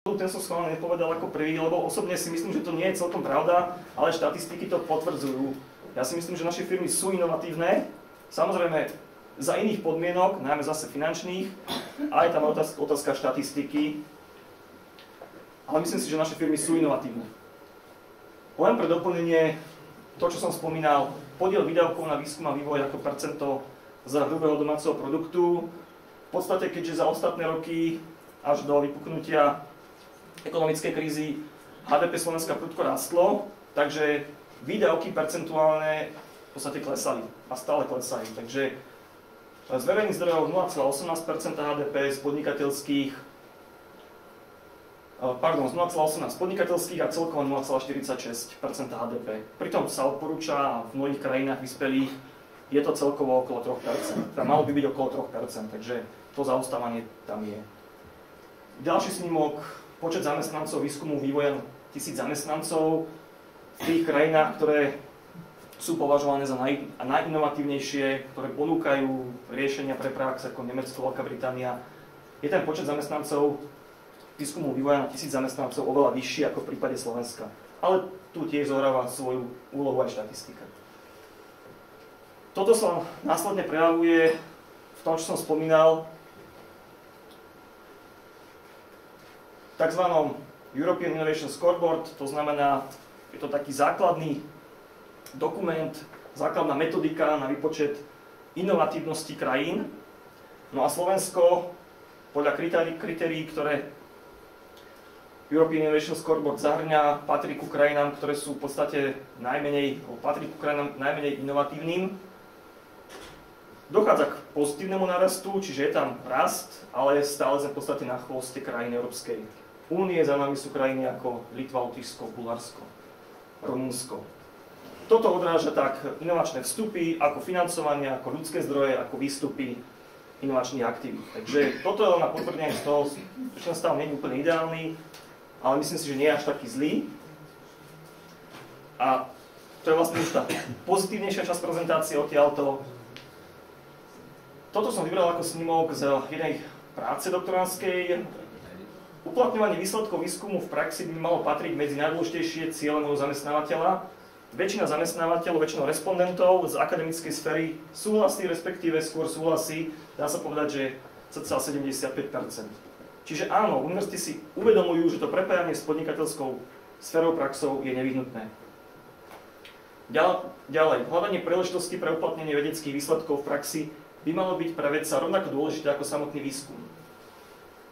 ten som schválne nepovedal ako prvý, lebo osobne si myslím, že to nie je celkom pravda, ale štatistiky to potvrdzujú. Ja si myslím, že naše firmy sú inovatívne, samozrejme za iných podmienok, najmä zase finančných, a je tam otázka štatistiky, ale myslím si, že naše firmy sú inovatívne. Len pre doplnenie, to, čo som spomínal, podiel výdavkov na výskum a vývoj ako percento z hrubého domáceho produktu, v podstate keďže za ostatné roky až do vypuknutia ekonomickej krízy HDP Slovenska prudko rastlo, takže výdavky percentuálne v podstate klesali a stále klesajú. Takže z verejných zdrojov 0,18% HDP, z podnikateľských, z 0,18 podnikateľských a celkovo 0,46% HDP. Pritom sa odporúča a v mnohých krajinách vyspelých je to celkovo okolo 3%. Tam malo by byť okolo 3%, takže to zaostávanie tam je. Ďalší snímok, počet zamestnancov výskumu vývoja 1000 zamestnancov v tých krajinách, ktoré sú považované za najinovatívnejšie, ktoré ponúkajú riešenia pre prax ako Nemecko, Veľká Británia. Je ten počet zamestnancov výskumu vývoja na 1000 zamestnancov oveľa vyšší ako v prípade Slovenska. Ale tu tiež zohráva svoju úlohu aj štatistika. Toto sa následne prejavuje v tom, čo som spomínal, v tzv. European Innovation Scoreboard, to znamená, je to taký základný dokument, základná metodika na výpočet inovatívnosti krajín. No a Slovensko podľa kritérií, ktoré European Innovation Scoreboard zahrňa, patrí ku krajinám, ktoré sú v podstate najmenej inovatívnym. Dochádza k pozitívnemu narastu, čiže je tam rast, ale stále sme v podstate na chvoste krajín Európskej únie. Za nami sú krajiny ako Litva, Lotyšsko, Bulharsko, Rumunsko. Toto odráža tak inovačné vstupy, ako financovanie, ako ľudské zdroje, ako výstupy inovačných aktivít. Takže toto je len na potvrdenie z toho, že ten stav nie je úplne ideálny, ale myslím si, že nie je až taký zlý. A to je vlastne už tá pozitívnejšia časť prezentácie odtiaľto. Toto som vybral ako snímok z jednej práce doktorandskej. Uplatňovanie výsledkov výskumu v praxi by malo patriť medzi najdôležitejšie ciele môjho zamestnávateľa. Väčšina zamestnávateľov, väčšinou respondentov z akademickej sféry súhlasí, respektíve skôr súhlasí, dá sa povedať, že cca 75%. Čiže áno, univerzity si uvedomujú, že to prepájanie s podnikateľskou sférou praxou je nevyhnutné. Ďalej, hľadanie príležitosti pre uplatnenie vedeckých výsledkov v praxi by malo byť pre vedca rovnako dôležité ako samotný výskum.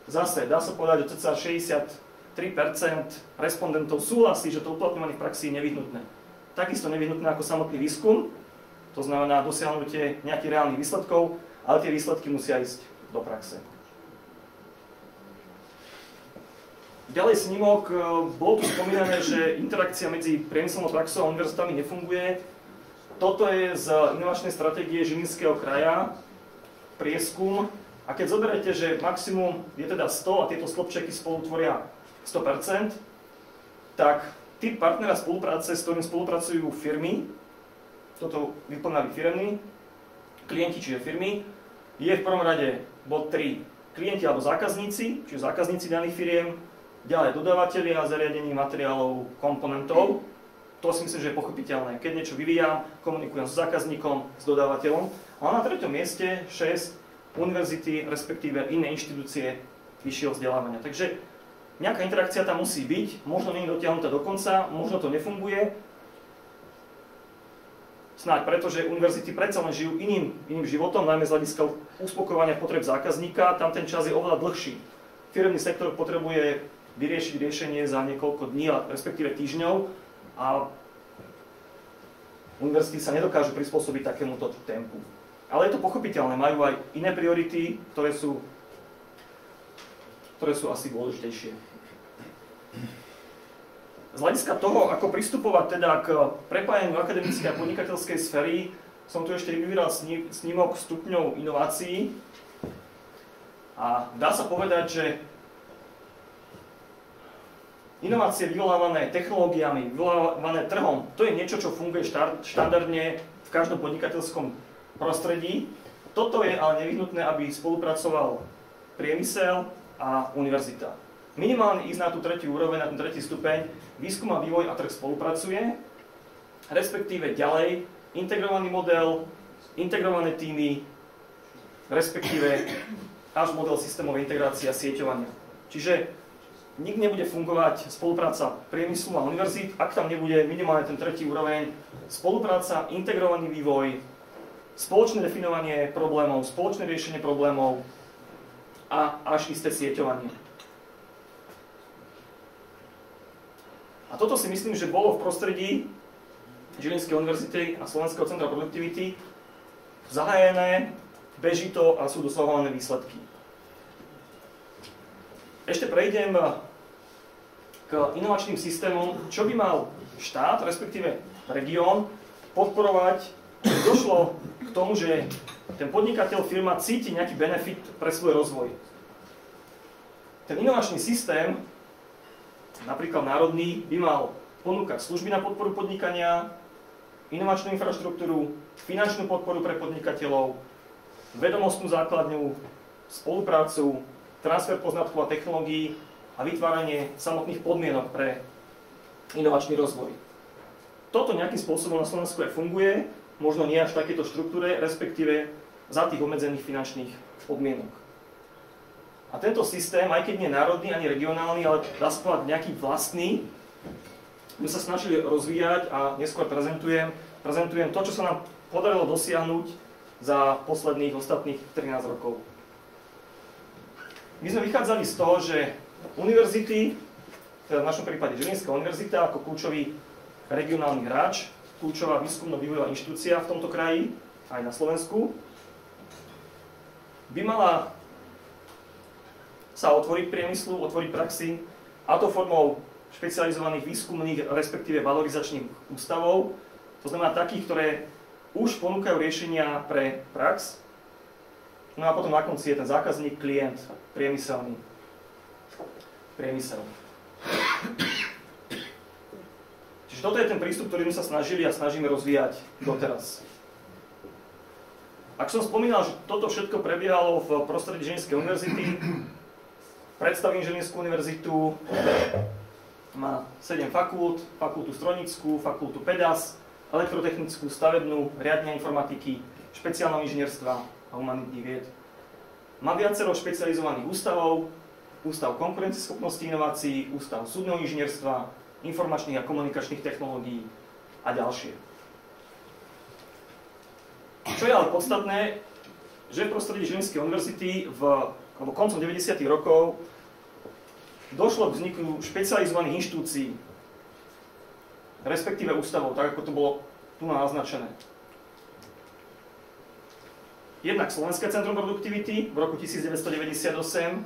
Zase, dá sa povedať, že cca 63% respondentov súhlasí, že to uplatňovanie v praxi je nevyhnutné. Takisto nevyhnutné ako samotný výskum, to znamená dosiahnutie nejakých reálnych výsledkov, ale tie výsledky musia ísť do praxe. Ďalej snímok, bolo tu spomínané, že interakcia medzi priemyselnou praxou a univerzitami nefunguje. Toto je z inovačnej stratégie Žilinského kraja, prieskum. A keď zoberete, že maximum je teda 100 a tieto stĺpčeky spolu tvoria 100%, tak typ partnera spolupráce, s ktorým spolupracujú firmy, toto vyplňali firmy, klienti, čiže firmy, je v prvom rade bod 3 klienti alebo zákazníci, čiže zákazníci daných firiem, ďalej dodávateľia zariadení, materiálov, komponentov. To si myslím, že je pochopiteľné. Keď niečo vyvíjam, komunikujem s zákazníkom, s dodávateľom. A na treťom mieste 6 univerzity, respektíve iné inštitúcie vyššieho vzdelávania. Takže nejaká interakcia tam musí byť, možno nie je dotiahnutá do konca, možno to nefunguje. Snáď preto, že univerzity predsa len žijú iným životom, najmä z hľadiska uspokojovania potreb zákazníka, tam ten čas je oveľa dlhší. Firemný sektor potrebuje vyriešiť riešenie za niekoľko dní, respektíve týždňov, a univerzity sa nedokážu prispôsobiť takémuto tempu. Ale je to pochopiteľné, majú aj iné priority, ktoré sú asi dôležitejšie. Z hľadiska toho, ako pristupovať teda k prepájaniu akademickej a podnikateľskej sféry, som tu ešte vybral snímok stupňov inovácií. A dá sa povedať, že inovácie vyvolávané technológiami, vyvolávané trhom, to je niečo, čo funguje štandardne v každom podnikateľskom prostredí. Toto je ale nevyhnutné, aby spolupracoval priemysel a univerzita. minimálne ísť na tú tretiu úroveň, na ten tretí stupeň, výskum a vývoj a trh spolupracuje, respektíve ďalej, integrovaný model, integrované týmy, respektíve až model systémovej integrácie a sieťovania. Čiže nikdy nebude fungovať spolupráca priemyslu a univerzít, ak tam nebude minimálne ten tretí úroveň, spolupráca, integrovaný vývoj, spoločné definovanie problémov, spoločné riešenie problémov a až isté sieťovanie. A toto si myslím, že bolo v prostredí Žilinskej univerzity a Slovenského centra produktivity zahájené, beží to a sú dosahované výsledky. Ešte prejdem k inovačným systémom, čo by mal štát, respektíve región, podporovať, aby došlo k tomu, že ten podnikateľ, firma cíti nejaký benefit pre svoj rozvoj. Ten inovačný systém, napríklad národný, by mal ponúkať služby na podporu podnikania, inovačnú infraštruktúru, finančnú podporu pre podnikateľov, vedomostnú základňu, spoluprácu, transfer poznatkov a technológií a vytváranie samotných podmienok pre inovačný rozvoj. Toto nejakým spôsobom na Slovensku aj funguje, možno nie až v takejto štruktúre, respektíve za tých obmedzených finančných podmienok. A tento systém, aj keď nie národný ani regionálny, ale dá sa povedať nejaký vlastný, my sa snažili rozvíjať a neskôr prezentujem to, čo sa nám podarilo dosiahnuť za posledných ostatných 13 rokov. My sme vychádzali z toho, že univerzity, teda v našom prípade Žilinská univerzita ako kľúčový regionálny hráč, kľúčová výskumno-vývojová inštitúcia v tomto kraji, aj na Slovensku, by mala sa otvoriť priemyslu, otvoriť praxi, a to formou špecializovaných výskumných, respektíve valorizačných ústavov, to znamená takých, ktoré už ponúkajú riešenia pre prax, no a potom na konci je ten zákazník, klient, priemysel. Čiže toto je ten prístup, ktorý sme sa snažili a snažíme rozvíjať doteraz. Ak som spomínal, že toto všetko prebiehalo v prostredí Žilinskej univerzity, predstavím Žilinskú univerzitu, má 7 fakult, fakultu strojnícku, fakultu PEDAS, elektrotechnickú, stavebnú, riadne informatiky, špeciálneho inžinierstva a humanitných vied. Má viacero špecializovaných ústavov, ústav konkurencieschopnosti inovácií, ústav súdneho inžinierstva, informačných a komunikačných technológií a ďalšie. Čo je ale podstatné, že v prostredí Žilinskej univerzity koncom 90. rokov došlo k vzniku špecializovaných inštitúcií, respektíve ústavov, tak ako to bolo tu naznačené. Jednak Slovenské centrum produktivity v roku 1998,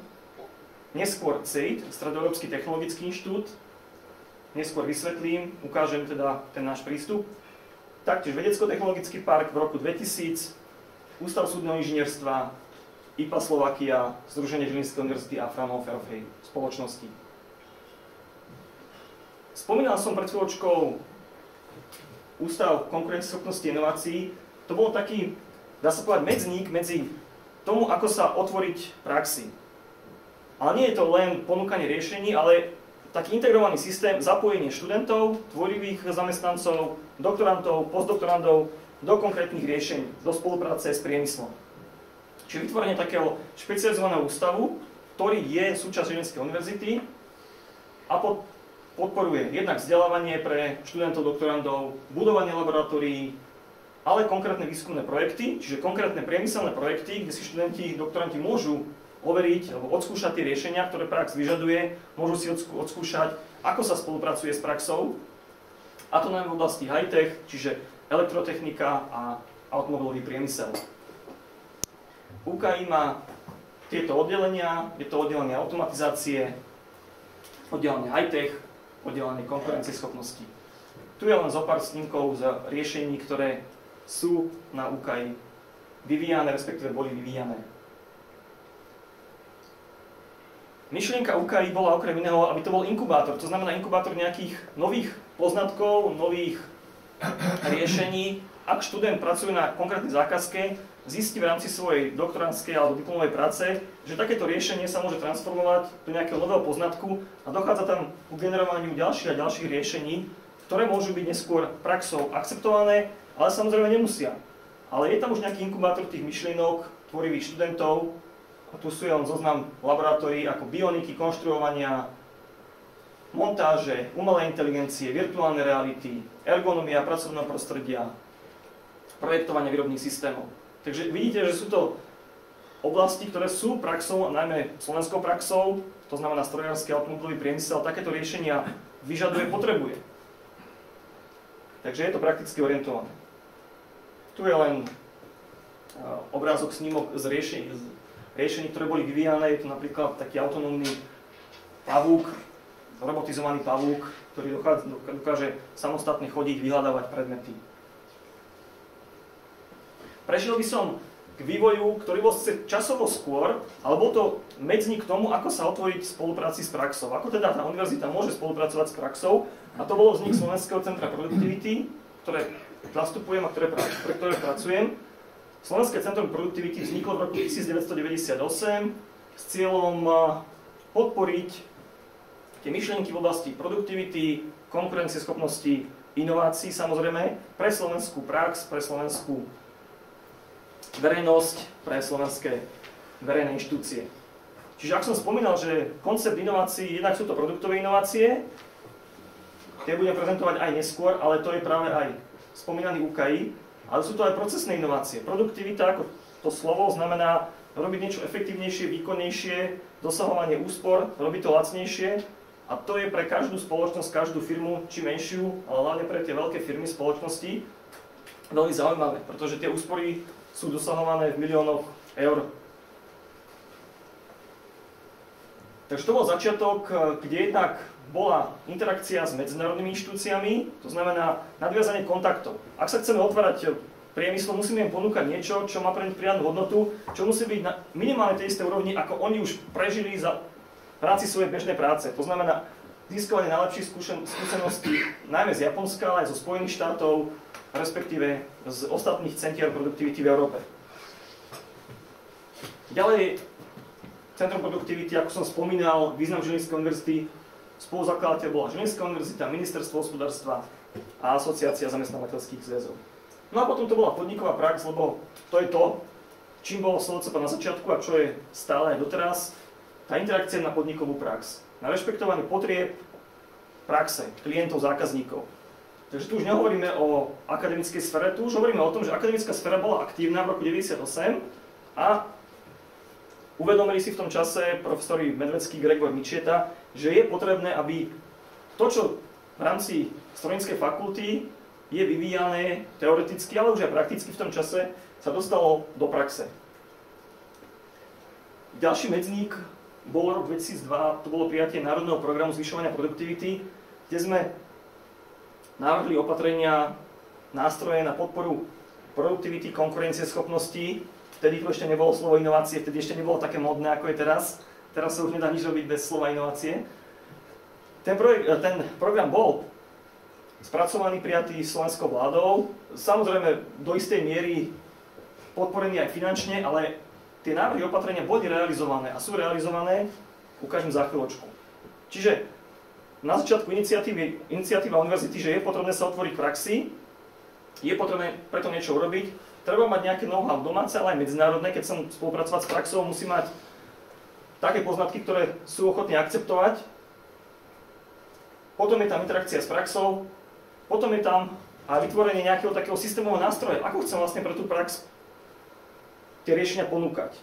neskôr CEIT, Stredoeurópsky technologický inštitút, neskôr vysvetlím, ukážem teda ten náš prístup, taktiež Vedecko-technologický park v roku 2000, Ústav súdneho inžinierstva, IPA Slovakia, Združenie Žilinskej univerzity a Fraunhoferovej spoločnosti. Spomínal som pred chvíľočkou Ústav konkurencieschopnosti a inovácií. To bol taký, dá sa povedať, medzník medzi tomu, ako sa otvoriť praxi. Ale nie je to len ponúkanie riešení, ale taký integrovaný systém, zapojenie študentov, tvorivých zamestnancov, doktorantov, postdoktorandov do konkrétnych riešení, do spolupráce s priemyslom. Čiže vytvorenie takého špecializovaného ústavu, ktorý je súčasť Žilinskej univerzity a podporuje jednak vzdelávanie pre študentov, doktorandov, budovanie laboratórií, ale konkrétne výskumné projekty, čiže konkrétne priemyselné projekty, kde si študenti, doktoranti môžu overiť alebo odskúšať tie riešenia, ktoré prax vyžaduje, môžu si odskúšať, ako sa spolupracuje s praxou, a to najmä v oblasti high-tech, čiže elektrotechnika a automobilový priemysel. UKI má tieto oddelenia, je to oddelenie automatizácie, oddelenie high-tech, oddelenie konkurencieschopnosti. Tu je len zo pár snímkov z riešení, ktoré sú na UKI vyvíjané, respektíve boli vyvíjané. Myšlienka UKI bola okrem iného, aby to bol inkubátor, to znamená inkubátor nejakých nových poznatkov, nových riešení. Ak študent pracuje na konkrétnej zákazke, zistí v rámci svojej doktorandskej alebo diplomovej práce, že takéto riešenie sa môže transformovať do nejakého nového poznatku a dochádza tam k generovaniu ďalších a ďalších riešení, ktoré môžu byť neskôr praxou akceptované, ale samozrejme nemusia. Ale je tam už nejaký inkubátor tých myšlienok, tvorivých študentov, a tu sú len zoznam laboratórií ako bioniky, konštruovania, montáže, umelé inteligencie, virtuálne reality, ergonomia pracovného prostredia, projektovanie výrobných systémov. Takže vidíte, že sú to oblasti, ktoré sú praxou, a najmä slovenskou praxou, to znamená strojársky automobilový priemysel, takéto riešenia vyžaduje, potrebuje. Takže je to prakticky orientované. Tu je len obrázok, snímok z riešení, ktoré boli vyvíjane. Je to napríklad taký autonómny pavúk, robotizovaný pavúk, ktorý dokáže samostatne chodiť, vyhľadávať predmety. Prešiel by som k vývoju, ktorý bol časovo skôr, ale bol to medzník k tomu, ako sa otvoriť v spolupráci s praxou. Ako teda tá univerzita môže spolupracovať s praxou, a to bolo vznik Slovenského centra produktivity, ktoré zastupujem a pre ktoré pracujem. Slovenské centrum produktivity vzniklo v roku 1998 s cieľom podporiť tie myšlienky v oblasti produktivity, konkurencieschopnosti, inovácií samozrejme, pre slovenskú prax, pre slovenskú verejnosť, pre slovenské verejné inštitúcie. Čiže ak som spomínal, že koncept inovácií, jednak sú to produktové inovácie, tie budem prezentovať aj neskôr, ale to je práve aj spomínaný UKI, ale sú to aj procesné inovácie. Produktivita, ako to slovo, znamená robiť niečo efektívnejšie, výkonnejšie, dosahovanie úspor, robiť to lacnejšie, a to je pre každú spoločnosť, každú firmu, či menšiu, ale hlavne pre tie veľké firmy, spoločnosti, veľmi zaujímavé, pretože tie úspory sú dosahované v miliónoch eur. Takže to bol začiatok, kde jednak bola interakcia s medzinárodnými inštitúciami, to znamená nadviazanie kontaktov. Ak sa chceme otvárať priemyslu, musíme im ponúkať niečo, čo má pre nich pridanú hodnotu, čo musí byť na minimálne tej istej úrovni, ako oni už prežili v rámci svojej bežnej práce. To znamená získavanie najlepších skúseností najmä z Japonska, ale aj zo Spojených štátov, respektíve z ostatných centier produktivity v Európe. Ďalej, Centrum produktivity, ako som spomínal, význam Žilinskej univerzity, spoluzakladateľ bola Žilinská univerzita, Ministerstvo hospodárstva a Asociácia zamestnávateľských zväzov. No a potom to bola podniková prax, lebo to je to, čím bolo SLCP na začiatku a čo je stále aj doteraz, tá interakcia na podnikovú prax, na rešpektovanie potrieb praxe, klientov, zákazníkov. Takže tu už nehovoríme o akademickej sfére, tu už hovoríme o tom, že akademická sféra bola aktívna v roku 1998 a uvedomili si v tom čase profesori Medvecký, Gregor Mičieta, že je potrebné, aby to, čo v rámci strojníckej fakulty je vyvíjané teoreticky, ale už aj prakticky v tom čase, sa dostalo do praxe. Ďalší medzník bol rok 2002, to bolo prijatie Národného programu zvyšovania produktivity, kde sme navrhli opatrenia, nástroje na podporu produktivity, konkurencieschopnosti. Vtedy tu ešte nebolo slovo inovácie, vtedy ešte nebolo také modné, ako je teraz. Teraz sa už nedá nič robiť bez slova inovácie. Ten program bol spracovaný, prijatý slovenskou vládou. Samozrejme, do istej miery podporený aj finančne, ale tie návrhy opatrenia boli realizované a sú realizované, ukážem za chvíľočku. Čiže na začiatku iniciatíva univerzity, že je potrebné sa otvoriť v praxi, je potrebné preto niečo urobiť, treba mať nejaké know-how domáce, ale aj medzinárodné. Keď som spolupracovať s praxou, musí mať také poznatky, ktoré sú ochotní akceptovať. Potom je tam interakcia s praxou, potom je tam aj vytvorenie nejakého takého systémového nástroja. Ako chcem vlastne pre tú prax tie riešenia ponúkať.